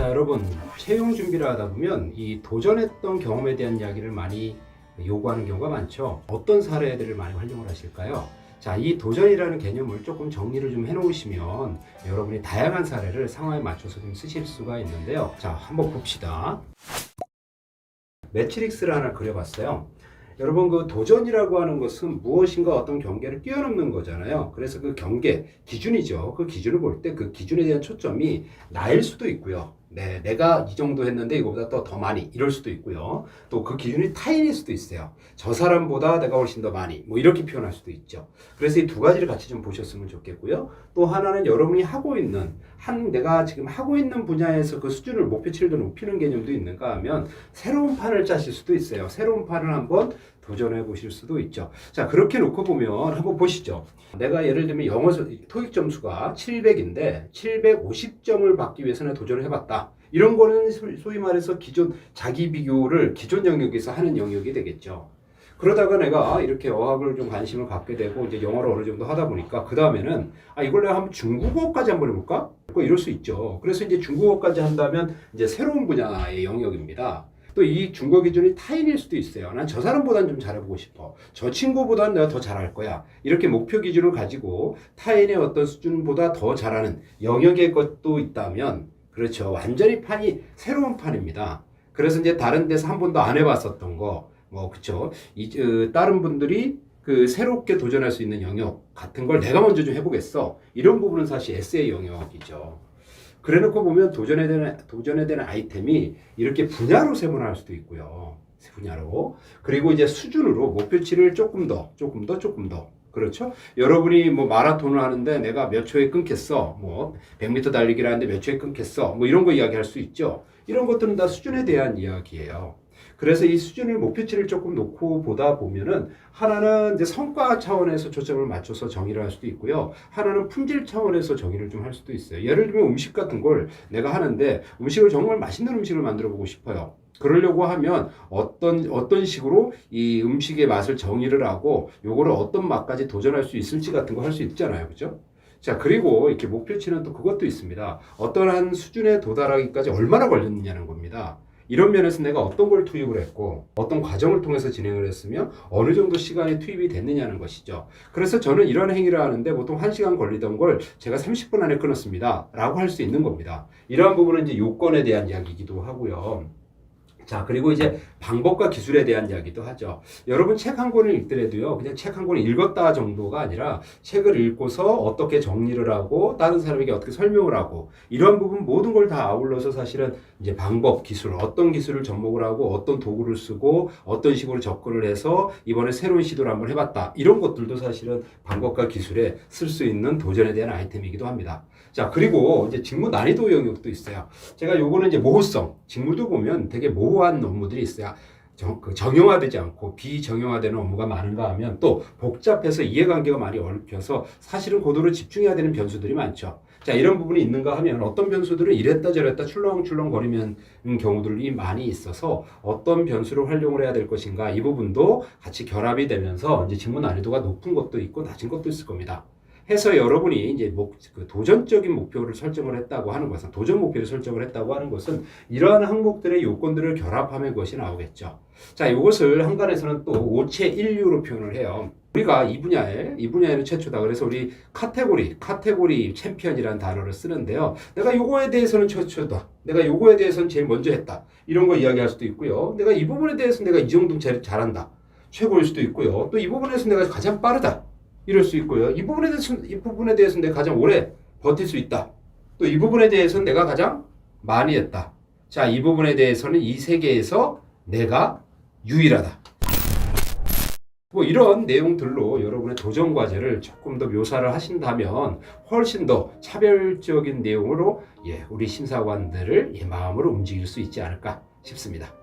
자, 여러분, 채용 준비를 하다 보면 이 도전했던 경험에 대한 이야기를 많이 요구하는 경우가 많죠. 어떤 사례들을 많이 활용을 하실까요? 자, 이 도전이라는 개념을 조금 정리를 좀 해놓으시면 여러분이 다양한 사례를 상황에 맞춰서 좀 쓰실 수가 있는데요. 자, 한번 봅시다. 매트릭스를 하나 그려봤어요. 여러분, 그 도전이라고 하는 것은 무엇인가 어떤 경계를 뛰어넘는 거잖아요. 그래서 그 경계, 기준이죠. 그 기준을 볼 때 그 기준에 대한 초점이 나일 수도 있고요. 네, 내가 이 정도 했는데 이거보다 더 많이 이럴 수도 있고요. 또 그 기준이 타인일 수도 있어요. 저 사람보다 내가 훨씬 더 많이 뭐 이렇게 표현할 수도 있죠. 그래서 이 두 가지를 같이 좀 보셨으면 좋겠고요. 또 하나는 여러분이 하고 있는 내가 지금 하고 있는 분야에서 그 수준을 목표치를 더 높이는 개념도 있는가 하면 새로운 판을 짜실 수도 있어요. 새로운 판을 한번 도전해 보실 수도 있죠. 자, 그렇게 놓고 보면 한번 보시죠. 내가 예를 들면 영어 토익 점수가 700인데 750점을 받기 위해서는 도전을 해봤다. 이런 거는 소위 말해서 기존 자기 비교를 기존 영역에서 하는 영역이 되겠죠. 그러다가 내가 이렇게 어학을 좀 관심을 갖게 되고 이제 영어를 어느 정도 하다 보니까 그 다음에는 이걸 내가 한번 중국어까지 한번 해볼까? 이럴 수 있죠. 그래서 이제 중국어까지 한다면 이제 새로운 분야의 영역입니다. 또 이 중국어 기준이 타인일 수도 있어요. 난 저 사람보다는 좀 잘해보고 싶어. 저 친구보다는 내가 더 잘할 거야. 이렇게 목표 기준을 가지고 타인의 어떤 수준보다 더 잘하는 영역의 것도 있다면, 그렇죠. 완전히 판이 새로운 판입니다. 그래서 이제 다른 데서 한 번도 안 해봤었던 거, 그쵸. 다른 분들이 그 새롭게 도전할 수 있는 영역 같은 걸 내가 먼저 좀 해보겠어. 이런 부분은 사실 에세이 영역이죠. 그래 놓고 보면 도전에 대한 아이템이 이렇게 분야로 세분화할 수도 있고요. 분야로. 그리고 이제 수준으로 목표치를 조금 더. 그렇죠? 여러분이 마라톤을 하는데 내가 몇 초에 끊겠어. 100m 달리기를 하는데 몇 초에 끊겠어. 이런 거 이야기할 수 있죠. 이런 것들은 다 수준에 대한 이야기예요. 그래서 이 수준을 목표치를 조금 놓고 보다 보면은 하나는 이제 성과 차원에서 초점을 맞춰서 정의를 할 수도 있고요. 하나는 품질 차원에서 정의를 좀 할 수도 있어요. 예를 들면 음식 같은 걸 내가 하는데 음식을 정말 맛있는 음식을 만들어 보고 싶어요. 그러려고 하면 어떤 식으로 이 음식의 맛을 정의를 하고 요거를 어떤 맛까지 도전할 수 있을지 같은 거 할 수 있잖아요. 그죠? 자, 그리고 이렇게 목표치는 또 그것도 있습니다. 어떠한 수준에 도달하기까지 얼마나 걸렸느냐는 겁니다. 이런 면에서 내가 어떤 걸 투입을 했고 어떤 과정을 통해서 진행을 했으며 어느 정도 시간이 투입이 됐느냐는 것이죠. 그래서 저는 이런 행위를 하는데 보통 1시간 걸리던 걸 제가 30분 안에 끊었습니다 라고 할 수 있는 겁니다. 이러한 부분은 이제 요건에 대한 이야기이기도 하고요. 자, 그리고 이제 방법과 기술에 대한 이야기도 하죠. 여러분 책 한 권을 읽더라도요, 그냥 책 한 권을 읽었다 정도가 아니라 책을 읽고서 어떻게 정리를 하고 다른 사람에게 어떻게 설명을 하고 이런 부분 모든 걸 다 아울러서 사실은 이제 방법, 기술, 어떤 기술을 접목을 하고 어떤 도구를 쓰고 어떤 식으로 접근을 해서 이번에 새로운 시도를 한번 해봤다. 이런 것들도 사실은 방법과 기술에 쓸 수 있는 도전에 대한 아이템이기도 합니다. 자, 그리고 이제 직무 난이도 영역도 있어요. 제가 요거는 이제 모호성, 직무도 보면 되게 모호한 업무들이 있어요. 정형화되지 않고 비정형화되는 업무가 많은가 하면 또 복잡해서 이해관계가 많이 얽혀서 사실은 고도로 집중해야 되는 변수들이 많죠. 자, 이런 부분이 있는가 하면 어떤 변수들은 이랬다 저랬다 출렁출렁 거리는 경우들이 많이 있어서 어떤 변수를 활용을 해야 될 것인가 이 부분도 같이 결합이 되면서 이제 직무 난이도가 높은 것도 있고 낮은 것도 있을 겁니다. 해서 여러분이 이제 도전적인 목표를 설정을 했다고 하는 것은, 도전 목표를 설정을 했다고 하는 것은 이러한 항목들의 요건들을 결합하면 그것이 나오겠죠. 자, 이것을 한간에서는 또 5체 1류로 표현을 해요. 우리가 이 분야에는 최초다. 그래서 우리 카테고리 챔피언이라는 단어를 쓰는데요. 내가 요거에 대해서는 최초다. 내가 요거에 대해서는 제일 먼저 했다. 이런 거 이야기할 수도 있고요. 내가 이 부분에 대해서 내가 이 정도는 제일 잘한다. 최고일 수도 있고요. 또 이 부분에서 내가 가장 빠르다. 이럴 수 있고요. 이 부분에 대해서는 내가 가장 오래 버틸 수 있다. 또 이 부분에 대해서는 내가 가장 많이 했다. 자, 이 부분에 대해서는 이 세계에서 내가 유일하다. 이런 내용들로 여러분의 도전 과제를 조금 더 묘사를 하신다면 훨씬 더 차별적인 내용으로 우리 심사관들을 마음으로 움직일 수 있지 않을까 싶습니다.